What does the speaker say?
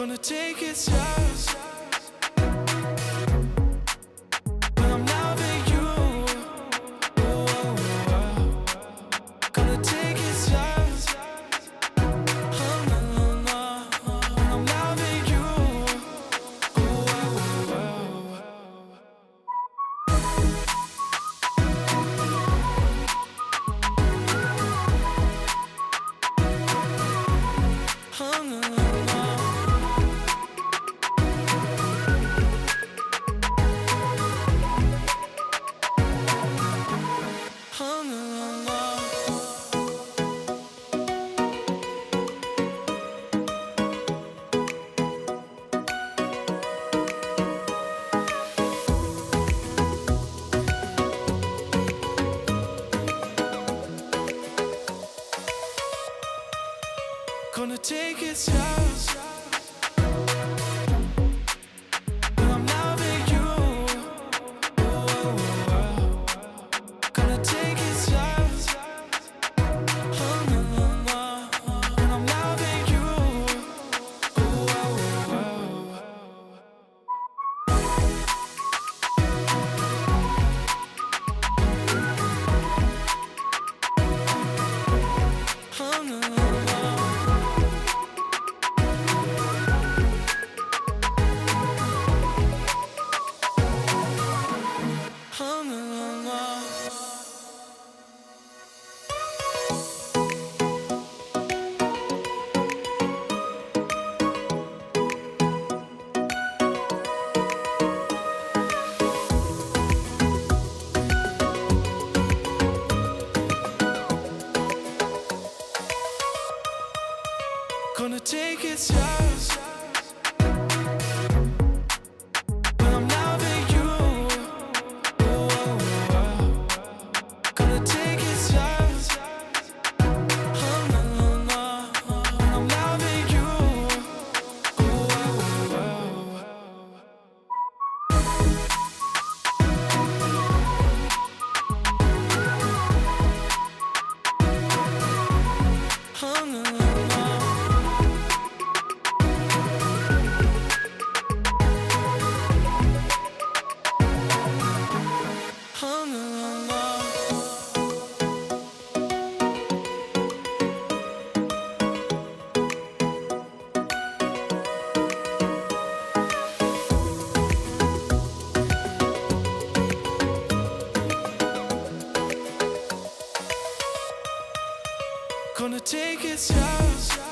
Gonna take it slow. When I'm loving you, oh, oh, oh. Gonna take it slow. Oh, no, no, no. When I'm loving you, oh, oh, oh. Oh, no, no, no. Oh, no, no, no. Gonna take it slow. When I'm loving you, oh, oh, oh. Gonna take it slow. Oh, no, no, no. When I'm loving you, oh, oh, oh. Oh, no, no, no. Oh, no, no, no. Gonna take it slow. When I'm loving you, oh, oh, oh. Gonna take it slow. Oh, no, no, no. When I'm loving you, oh, oh, oh. Oh, no, no, no. Oh, no, no, no. Gonna take it slow.